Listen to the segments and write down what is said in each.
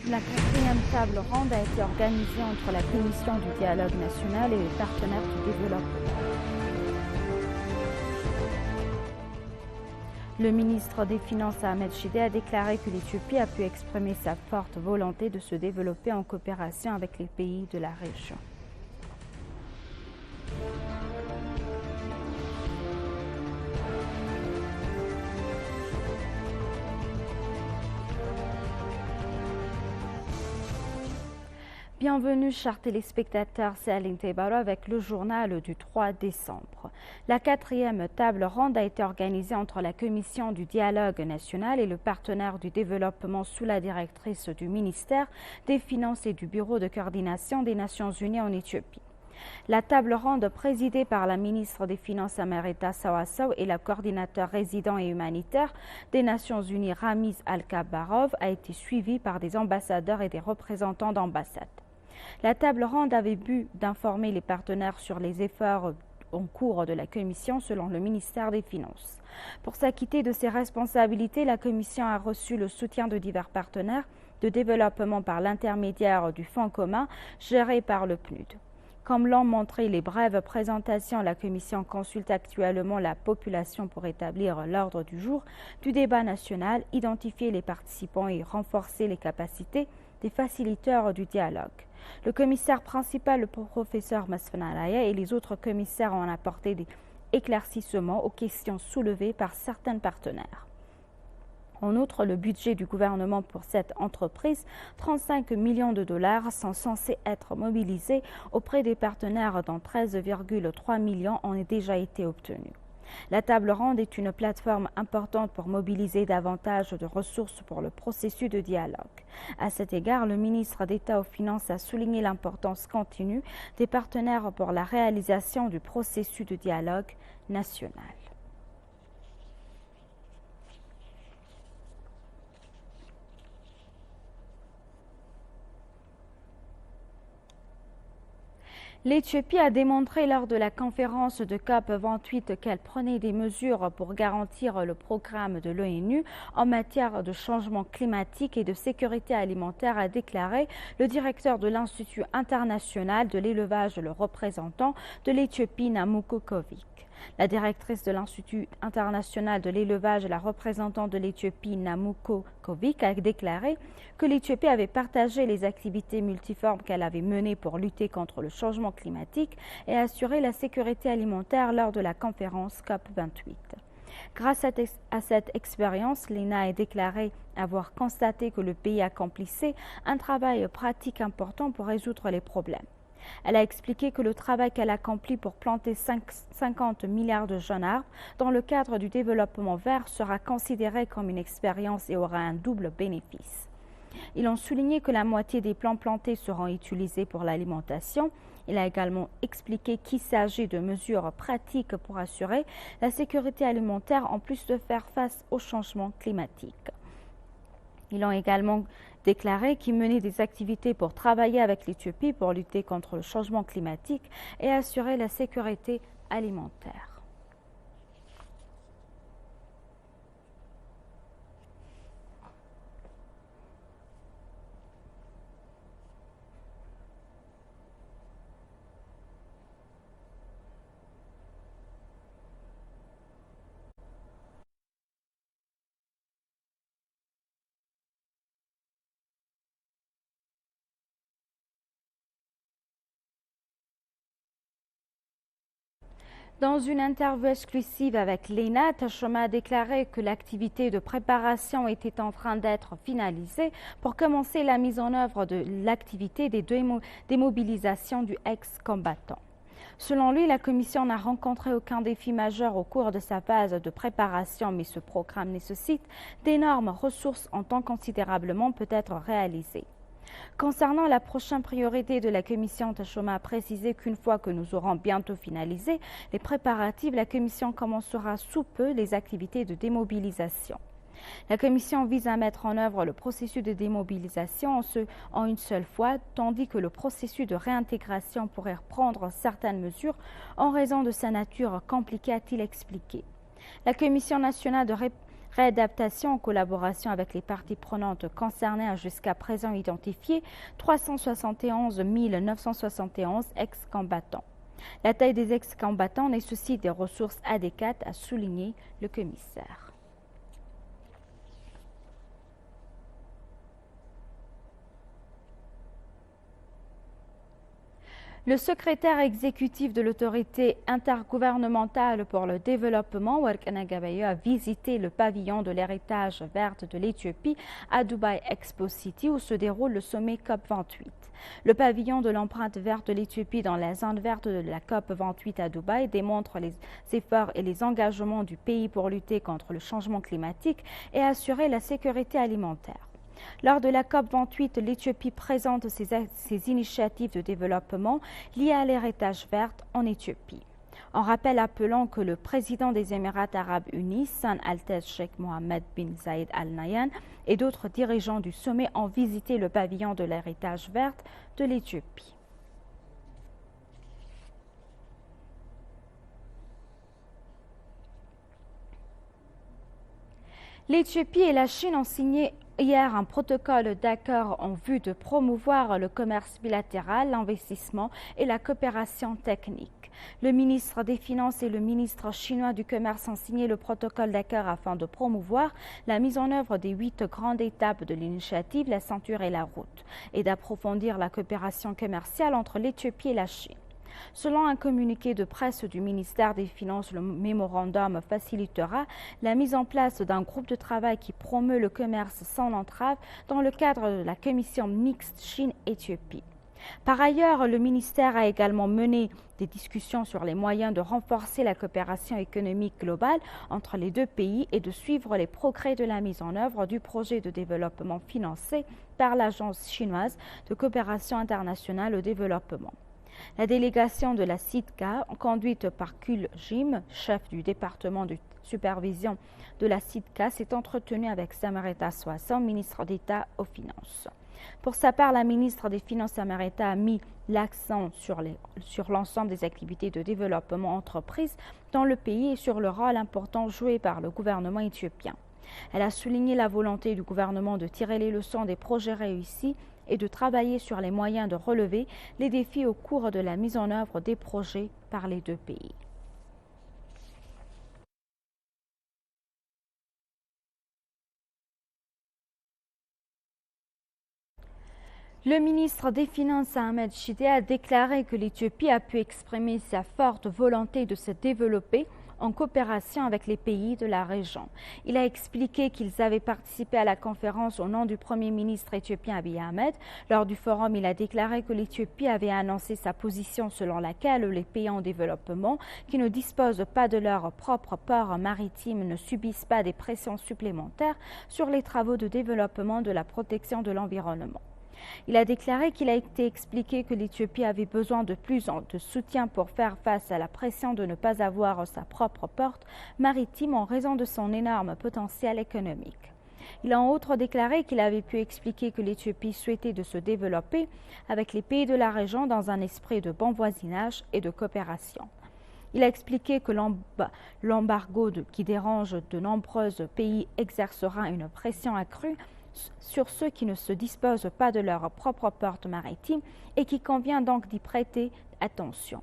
La quatrième table ronde a été organisée entre la Commission du dialogue national et les partenaires du développement. Le ministre des Finances Ahmed Shide a déclaré que l'Éthiopie a pu exprimer sa forte volonté de se développer en coopération avec les pays de la région. Bienvenue chers téléspectateurs, c'est Aline Tebaro avec le journal du 3 décembre. La quatrième table ronde a été organisée entre la Commission du dialogue national et le partenaire du développement sous la directrice du ministère des Finances et du Bureau de coordination des Nations Unies en Éthiopie. La table ronde présidée par la ministre des Finances Amareta Sawasaw et le coordinateur résident et humanitaire des Nations Unies Ramiz Al-Kabarov a été suivie par des ambassadeurs et des représentants d'ambassades. La table ronde avait but d'informer les partenaires sur les efforts en cours de la Commission selon le ministère des Finances. Pour s'acquitter de ses responsabilités, la Commission a reçu le soutien de divers partenaires de développement par l'intermédiaire du Fonds commun géré par le PNUD. Comme l'ont montré les brèves présentations, la Commission consulte actuellement la population pour établir l'ordre du jour du débat national, identifier les participants et renforcer les capacités des facilitateurs du dialogue. Le commissaire principal, le professeur Masfana Alaya, et les autres commissaires ont apporté des éclaircissements aux questions soulevées par certains partenaires. En outre, le budget du gouvernement pour cette entreprise, 35 millions de dollars, sont censés être mobilisés auprès des partenaires dont 13,3 millions ont déjà été obtenus. La table ronde est une plateforme importante pour mobiliser davantage de ressources pour le processus de dialogue. À cet égard, le ministre d'État aux Finances a souligné l'importance continue des partenaires pour la réalisation du processus de dialogue national. L'Éthiopie a démontré lors de la conférence de COP28 qu'elle prenait des mesures pour garantir le programme de l'ONU en matière de changement climatique et de sécurité alimentaire, a déclaré le directeur de l'Institut international de l'élevage, le représentant de l'Éthiopie, Namuko Kovic. La directrice de l'Institut international de l'élevage et la représentante de l'Éthiopie, Namuko Kovic, a déclaré que l'Éthiopie avait partagé les activités multiformes qu'elle avait menées pour lutter contre le changement climatique et assurer la sécurité alimentaire lors de la conférence COP28. Grâce à cette expérience, l'ENA a déclaré avoir constaté que le pays accomplissait un travail pratique important pour résoudre les problèmes. Elle a expliqué que le travail qu'elle accomplit pour planter 50 milliards de jeunes arbres dans le cadre du développement vert sera considéré comme une expérience et aura un double bénéfice. Ils ont souligné que la moitié des plants plantés seront utilisés pour l'alimentation. Il a également expliqué qu'il s'agit de mesures pratiques pour assurer la sécurité alimentaire en plus de faire face au changement climatique. Ils ont également déclaré qu'ils menaient des activités pour travailler avec l'Éthiopie pour lutter contre le changement climatique et assurer la sécurité alimentaire. Dans une interview exclusive avec l'ENA, Tashoma a déclaré que l'activité de préparation était en train d'être finalisée pour commencer la mise en œuvre de l'activité des démobilisations du ex-combattant. Selon lui, la Commission n'a rencontré aucun défi majeur au cours de sa phase de préparation, mais ce programme nécessite d'énormes ressources en temps considérablement peut être réalisé. Concernant la prochaine priorité de la Commission, Tashoma a précisé qu'une fois que nous aurons bientôt finalisé les préparatifs, la Commission commencera sous peu les activités de démobilisation. La Commission vise à mettre en œuvre le processus de démobilisation en une seule fois, tandis que le processus de réintégration pourrait reprendre certaines mesures en raison de sa nature compliquée, a-t-il expliqué. La Commission nationale de Réadaptation en collaboration avec les parties prenantes concernées a jusqu'à présent identifié 371 971 ex-combattants. La taille des ex-combattants nécessite des ressources adéquates, a souligné le commissaire. Le secrétaire exécutif de l'autorité intergouvernementale pour le développement, Workana Gabayo, a visité le pavillon de l'héritage vert de l'Éthiopie à Dubai Expo City où se déroule le sommet COP28. Le pavillon de l'empreinte verte de l'Éthiopie dans la zone verte de la COP28 à Dubaï démontre les efforts et les engagements du pays pour lutter contre le changement climatique et assurer la sécurité alimentaire. Lors de la COP28, l'Éthiopie présente ses initiatives de développement liées à l'héritage vert en Éthiopie. En rappel appelant que le président des Émirats arabes unis, Son Altesse Sheikh Mohammed bin Zayed Al Nahyan, et d'autres dirigeants du sommet ont visité le pavillon de l'héritage vert de l'Éthiopie. L'Éthiopie et la Chine ont signé hier un protocole d'accord en vue de promouvoir le commerce bilatéral, l'investissement et la coopération technique. Le ministre des Finances et le ministre chinois du Commerce ont signé le protocole d'accord afin de promouvoir la mise en œuvre des 8 grandes étapes de l'initiative La ceinture et la route et d'approfondir la coopération commerciale entre l'Éthiopie et la Chine. Selon un communiqué de presse du ministère des Finances, le mémorandum facilitera la mise en place d'un groupe de travail qui promeut le commerce sans entrave dans le cadre de la commission mixte Chine-Éthiopie. Par ailleurs, le ministère a également mené des discussions sur les moyens de renforcer la coopération économique globale entre les deux pays et de suivre les progrès de la mise en œuvre du projet de développement financé par l'Agence chinoise de coopération internationale au développement. La délégation de la SIDCA, conduite par Kul Jim, chef du département de supervision de la SIDCA, s'est entretenue avec Samarita Soissan, ministre d'État aux Finances. Pour sa part, la ministre des Finances Samarita a mis l'accent sur l'ensemble des activités de développement entreprises dans le pays et sur le rôle important joué par le gouvernement éthiopien. Elle a souligné la volonté du gouvernement de tirer les leçons des projets réussis et de travailler sur les moyens de relever les défis au cours de la mise en œuvre des projets par les deux pays. Le ministre des Finances Ahmed Shide a déclaré que l'Éthiopie a pu exprimer sa forte volonté de se développer en coopération avec les pays de la région. Il a expliqué qu'ils avaient participé à la conférence au nom du Premier ministre éthiopien Abiy Ahmed. Lors du forum, il a déclaré que l'Éthiopie avait annoncé sa position selon laquelle les pays en développement qui ne disposent pas de leur propre port maritime ne subissent pas des pressions supplémentaires sur les travaux de développement de la protection de l'environnement. Il a déclaré qu'il a été expliqué que l'Éthiopie avait besoin de plus de soutien pour faire face à la pression de ne pas avoir sa propre porte maritime en raison de son énorme potentiel économique. Il a en outre déclaré qu'il avait pu expliquer que l'Éthiopie souhaitait de se développer avec les pays de la région dans un esprit de bon voisinage et de coopération. Il a expliqué que l'embargo qui dérange de nombreux pays exercera une pression accrue sur ceux qui ne se disposent pas de leur propre porte maritime et qu'il convient donc d'y prêter attention.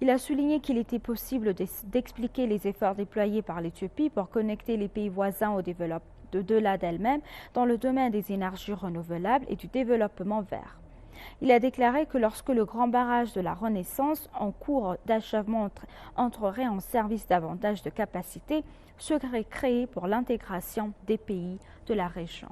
Il a souligné qu'il était possible d'expliquer les efforts déployés par l'Éthiopie pour connecter les pays voisins au développement au-delà d'elle-même dans le domaine des énergies renouvelables et du développement vert. Il a déclaré que lorsque le grand barrage de la Renaissance, en cours d'achèvement, entrerait en service, davantage de capacités seraient créées pour l'intégration des pays de la région.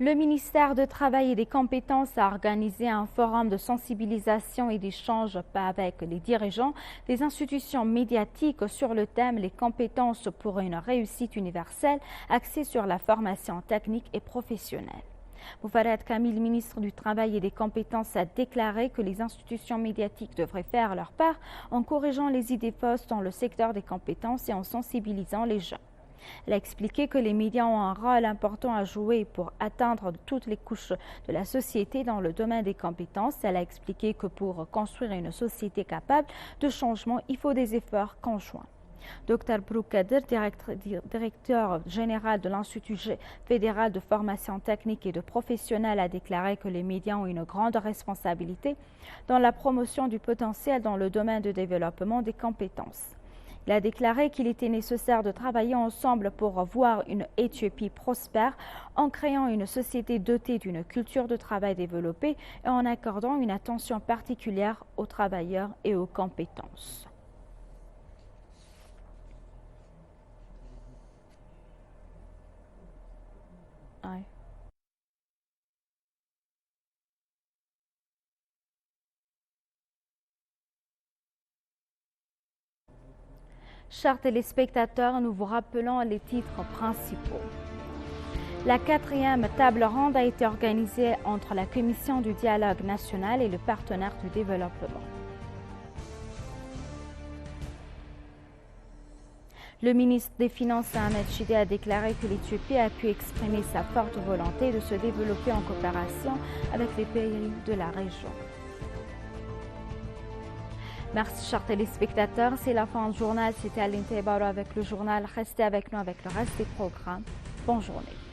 Le ministère du Travail et des Compétences a organisé un forum de sensibilisation et d'échange avec les dirigeants des institutions médiatiques sur le thème « Les compétences pour une réussite universelle » axé sur la formation technique et professionnelle. Moufarad Kamil, ministre du Travail et des Compétences, a déclaré que les institutions médiatiques devraient faire leur part en corrigeant les idées fausses dans le secteur des compétences et en sensibilisant les jeunes. Elle a expliqué que les médias ont un rôle important à jouer pour atteindre toutes les couches de la société dans le domaine des compétences. Elle a expliqué que pour construire une société capable de changement, il faut des efforts conjoints. Dr Brooke Kader, directeur général de l'Institut fédéral de formation technique et de professionnels, a déclaré que les médias ont une grande responsabilité dans la promotion du potentiel dans le domaine du développement des compétences. Il a déclaré qu'il était nécessaire de travailler ensemble pour voir une Éthiopie prospère en créant une société dotée d'une culture de travail développée et en accordant une attention particulière aux travailleurs et aux compétences. Ouais. Chers téléspectateurs, nous vous rappelons les titres principaux. La 4e table ronde a été organisée entre la Commission du dialogue national et le partenaire du développement. Le ministre des Finances, Ahmed Shide, a déclaré que l'Éthiopie a pu exprimer sa forte volonté de se développer en coopération avec les pays de la région. Merci, chers téléspectateurs. C'est la fin du journal. C'était Aline Taibaro avec le journal. Restez avec nous avec le reste des programmes. Bonne journée.